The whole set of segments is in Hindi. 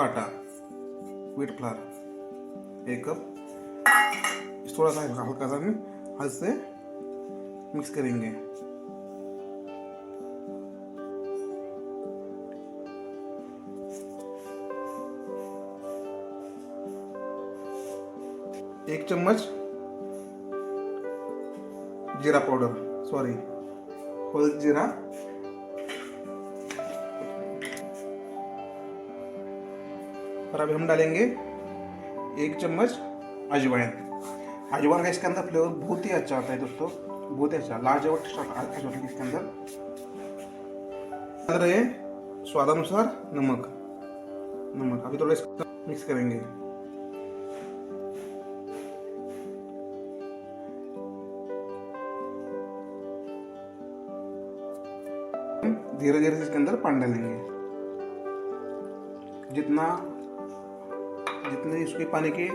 आटा, व्हीट फ्लावर 1 कप। थोड़ा सा हल्का सा हम हाथ से मिक्स करेंगे। एक चम्मच जीरा पाउडर, सॉरी होल जीरा। और अभी हम डालेंगे 1 चम्मच अजवाइन। अजवाइन का इसके अंदर फ्लेवर बहुत ही अच्छा आता है दोस्तों, बहुत ही अच्छा, लाजवाब टेस्ट आता है इसके अंदर। रहे स्वादानुसार नमक। अभी थोड़ा इसको मिक्स करेंगे। धीरे धीरे इसके अंदर पानी डालेंगे। जितने इसकी पानी की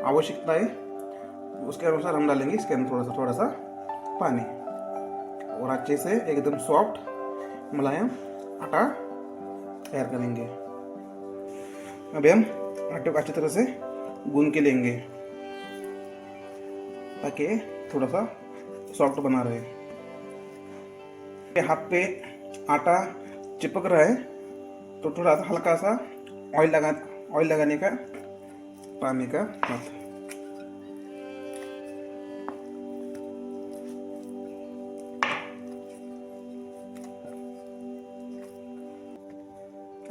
आवश्यकता है उसके अनुसार हम डालेंगे इसके अंदर थोड़ा सा पानी। और अच्छे से एकदम सॉफ्ट मुलायम आटा तैयार करेंगे। अभी हम आटे को अच्छी तरह से गूंद के लेंगे ताकि थोड़ा सा सॉफ्ट बना रहे। हाथ पे आटा चिपक रहा है तो थोड़ा सा हल्का सा ऑयल लगाने का पानी का हाथ।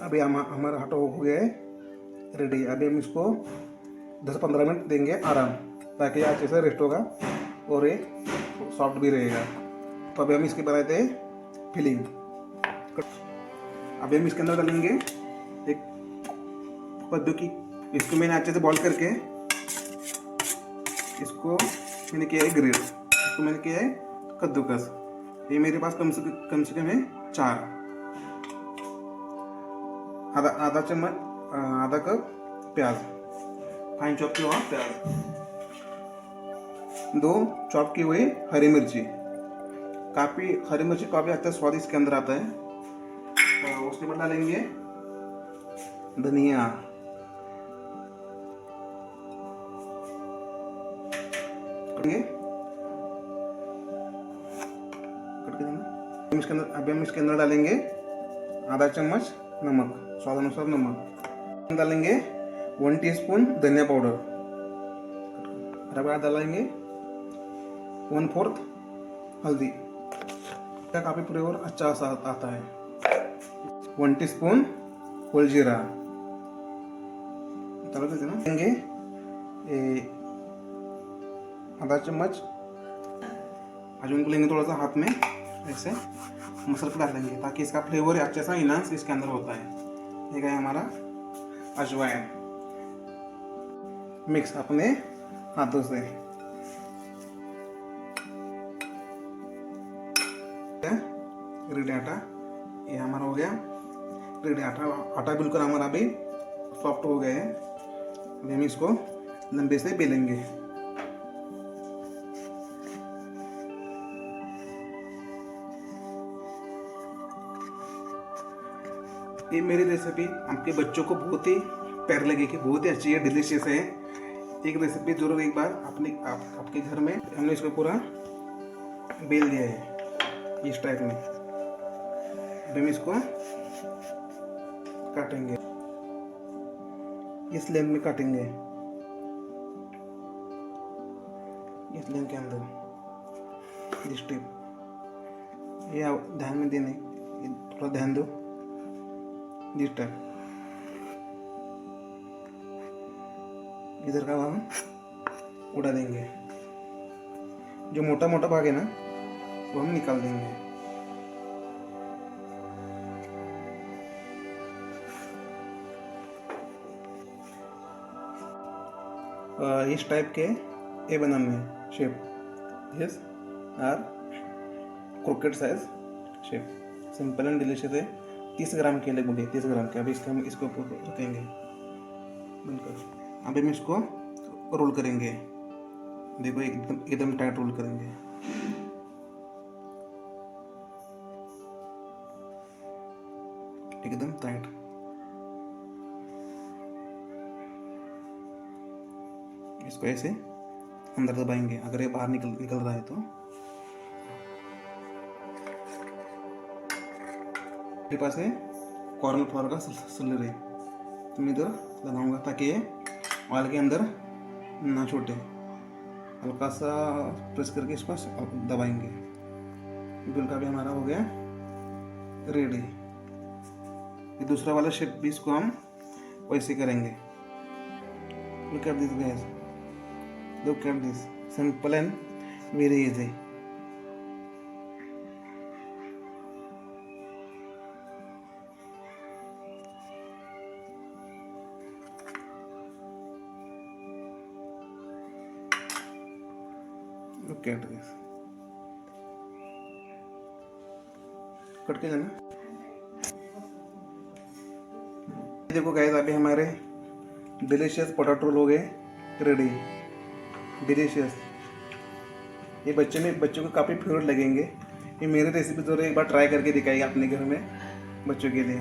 अभी हमारा आटा हो गया है रेडी। अभी हम इसको 10-15 मिनट देंगे आराम, ताकि अच्छे से रेस्ट होगा और ये सॉफ्ट भी रहेगा। तो अभी हम इसके बनाते हैं फिलिंग। अभी हम इसके अंदर डालेंगे एक कद्दू की, इसको मैंने अच्छे से बॉईल करके इसको मैंने किया है ग्रेट, इसको मैंने किया है कद्दूकस। ये मेरे पास कम से कम है 4। आधा चम्मच, आधा कप प्याज, फाइन चॉप किया हुआ प्याज, 2 चॉप की हुई हरी मिर्ची। हरी मिर्ची काफी अच्छा स्वाद इसके अंदर आता है। तो उसके बाद डालेंगे धनिया, अभी हम इसके अंदर डालेंगे आधा चम्मच नमक, स्वादानुसार नमक। डालेंगे 1 टीस्पून धनिया पाउडर। डालेंगे 1/4 हल्दी, काफी फ्लेवर अच्छा सा आता है। 1 टीस्पून होल जीरा देंगे। आधा चम्मच अजवाइन को लेंगे, थोड़ा सा हाथ में ऐसे मसल कर डालेंगे ताकि इसका फ्लेवर अच्छा सा इनहांस इसके अंदर होता है। ये गया हमारा अजवाइन मिक्स अपने हाथों से। रेडी आटा ये हमारा हो गया रेडी। आटा बिल्कुल हमारा अभी सॉफ्ट हो गया है। अभी हम इसको लंबे से बेलेंगे। ये मेरी रेसिपी आपके बच्चों को बहुत ही प्यारी लगेगी, बहुत ही अच्छी है, डिलीशियस है। एक रेसिपी जरूर एक बार आपके घर में। हमने इसको पूरा बेल दिया है इस टाइप में। अभी हम इसको काटेंगे, इस लेंथ में काटेंगे, इस लेंथ के अंदर इस टिप। ये ध्यान में देने, थोड़ा ध्यान दो। इस टाइप इधर का हम उड़ा देंगे। जो मोटा मोटा भाग है ना वो हम निकाल देंगे। इस टाइप के ए बनाने shape, yes or croquette size shape, simple and delicious है। 30 ग्राम के लगभग 30 ग्राम के। अभी हम इसको रखेंगे बनकर। अभी हम इसको रोल करेंगे। देखो एकदम टाइट रोल करेंगे। एकदम टाइट। इसको ऐसे अंदर दबाएंगे, अगर ये बाहर निकल निकल रहा है तो। मेरे पास है कॉर्न फ्लोर का सिलर है, तो मैं इधर लगाऊंगा ताकि ये ऑयल के अंदर ना छूटे। हल्का सा प्रेस करके इसको दबाएंगे। बिल्कुल भी हमारा हो गया रेडी। ये दूसरा वाला शेप भी इसको हम वैसे करेंगे। Look at this guys, look at this, simple and very easy. Look at this, cut के जाना। देखो गाइस, अभी हमारे डिलीशियस पोटैटो रोल हो गए रेडी। डिलीशियस, ये बच्चों को काफ़ी फेवरेट लगेंगे। ये मेरी रेसिपी जरूर एक बार ट्राई करके दिखाइए अपने घर में बच्चों के लिए।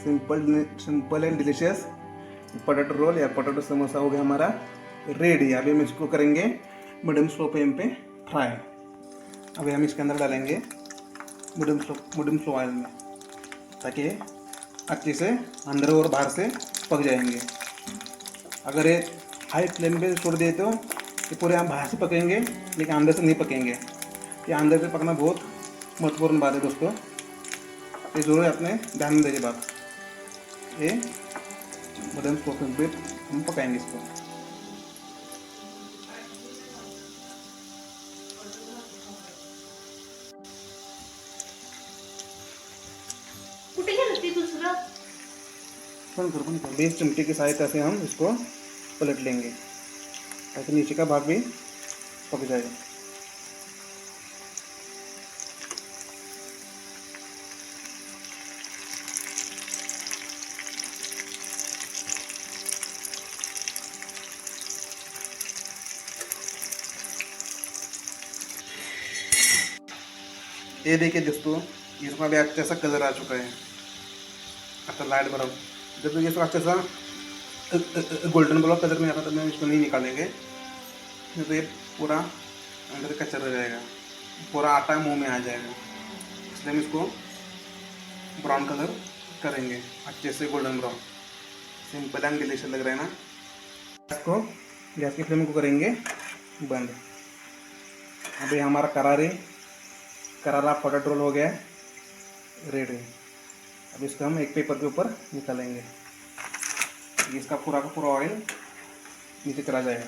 Simple and delicious potato roll या पोटैटो समोसा हो गया हमारा रेडी। अभी हम इसको करेंगे मीडियम स्लो फ्लेम पे फ्राई। अभी हम इसके अंदर डालेंगे मीडियम स्लो ऑयल में, ताकि अच्छे से अंदर और बाहर से पक जाएंगे। अगर ये हाई फ्लेम पे छोड़ दिए तो ये पूरे हम बाहर से पकेंगे, लेकिन अंदर से नहीं पकेंगे। ये अंदर से पकना बहुत महत्वपूर्ण बात है दोस्तों, ये जरूर अपने ध्यान में दीजिए बात। ये मीडियम स्लो फ्लेम पे हम पकाएंगे इसको। बीस चिमटी की सहायता से हम इसको पलट लेंगे ताकि नीचे का भाग भी पक जाए। ये देखिए दोस्तों, इसमें भी अच्छा सा कलर आ चुका है, अच्छा लाइट ब्राउन। जब ये सब अच्छा सा गोल्डन ब्राउन कलर में आता तो मैं इसको नहीं निकालेंगे, नहीं तो ये पूरा अंदर कच्चा रह जाएगा, पूरा आटा मुंह में आ जाएगा। इसलिए हम इसको ब्राउन कलर करेंगे अच्छे से, golden brown. Simple and delicious लग रहा है ना। इसको गैस की फ्लेम को करेंगे बंद। अभी हमारा करारा पोटैटो रोल हो गया रेडी। अब इसको हम एक पेपर के ऊपर निकालेंगे, इसका पूरा का पूरा ऑयल नीचे चला जाएगा।